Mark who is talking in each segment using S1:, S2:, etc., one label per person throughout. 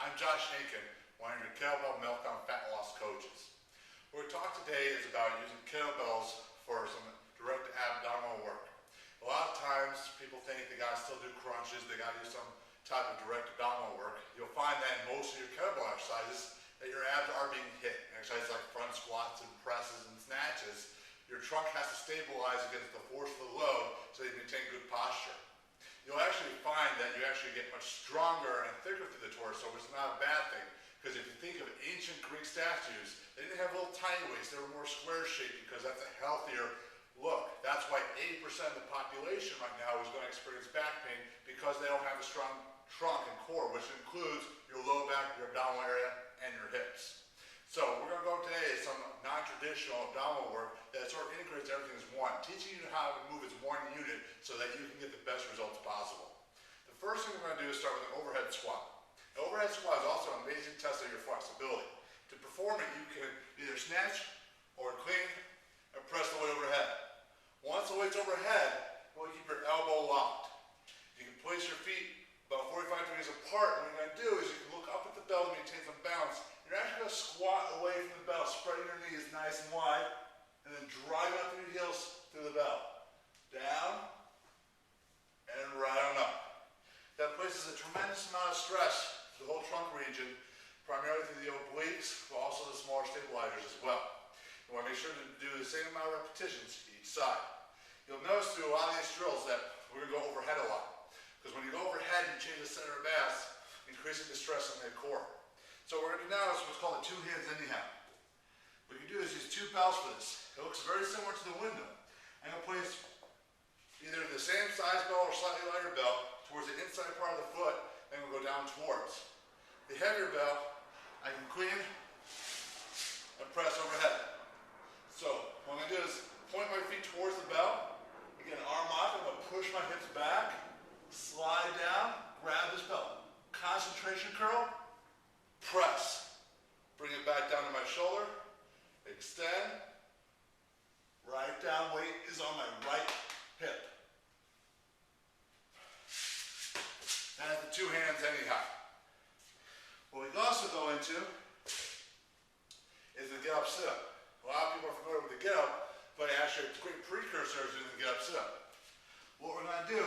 S1: I'm Josh Hankin, one of your Kettlebell Meltdown fat loss coaches. What we're talking today is about using kettlebells for some direct abdominal work. A lot of times people think they gotta still do crunches, they gotta do some type of direct abdominal work. You'll find that in most of your kettlebell exercises that your abs are being hit. Exercises like front squats and presses and snatches, your trunk has to stabilize against the force of the load so you maintain good posture. You'll actually find that you actually get much stronger and thicker through the torso, which is not a bad thing. Because if you think of ancient Greek statues, they didn't have little tiny waists, they were more square shaped because that's a healthier look. That's why 80% of the population right now is going to experience back pain because they don't have a strong trunk and core, which includes your low back, your abdominal area, and your hips. So we're going to go today is some non-traditional abdominal work that sort of integrates everything as one, teaching you how to move as one unit so that you can get the best results possible. The first thing we're going to do is start with an overhead squat. An overhead squat is also an amazing test of your flexibility. To perform it, you can either snatch or clean and press the weight overhead. Once the weight's overhead, you want to keep your elbow locked. You can place your feet about 45 degrees apart. What you're going to do is you can look up at the bell to maintain some balance. You're actually going to squat away from the bell, spreading your knees nice and wide, and then driving up through your heels through the bell. Down, and right on up. That places a tremendous amount of stress to the whole trunk region, primarily through the obliques, but also the smaller stabilizers as well. You want to make sure to do the same amount of repetitions each side. You'll notice through a lot of these drills that we're going to go overhead a lot. Because when you go overhead, you change the center of mass, increasing the stress on the core. So what we're going to do now is what's called a two hands anyhow. What you do is use two bells for this. It looks very similar to the window. I'm going to place either the same size bell or slightly lighter bell towards the inside part of the foot, and we'll go down towards. The heavier bell, I can clean and press overhead. So what I'm going to do is point my feet towards the bell. Again, arm off, I'm going to push my hips back, slide down, grab this bell. Concentration curl. Press. Bring it back down to my shoulder. Extend. Right down. Weight is on my right hip. That's the two hands anyhow. What we can also go into is the get up sit up. A lot of people are familiar with the get up, but actually it's a great precursor to the get up sit up. What we're going to do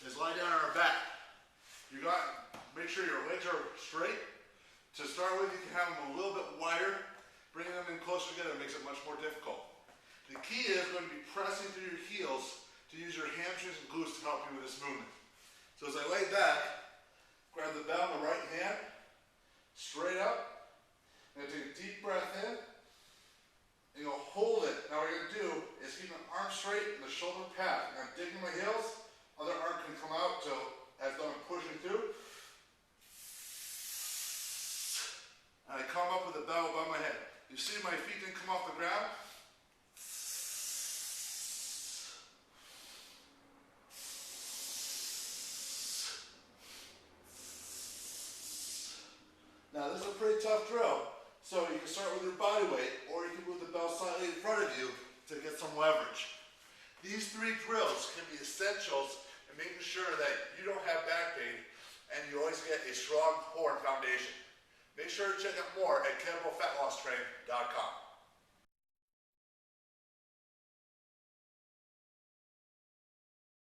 S1: is lie down on our back. You got to make sure your legs are straight. To start with, you can have them a little bit wider. Bringing them in closer together makes it much more difficult. The key is going to be pressing through your heels to use your hamstrings and glutes to help you with this movement. So as I lay back, grab the bell in the right hand, straight up. I'm going to take a deep breath in, and you'll hold it. Now what you're going to do is keep an arm straight and the shoulder pat. I'm digging my heels, other arm can come out as though I'm pushing through. And I come up with the bell above my head. You see my feet didn't come off the ground? Now this is a pretty tough drill, so you can start with your body weight, or you can move the bell slightly in front of you to get some leverage. These three drills can be essentials in making sure that you don't have back pain and you always get a strong core and foundation. Make sure to check out more at kettlebellfatlosstraining.com.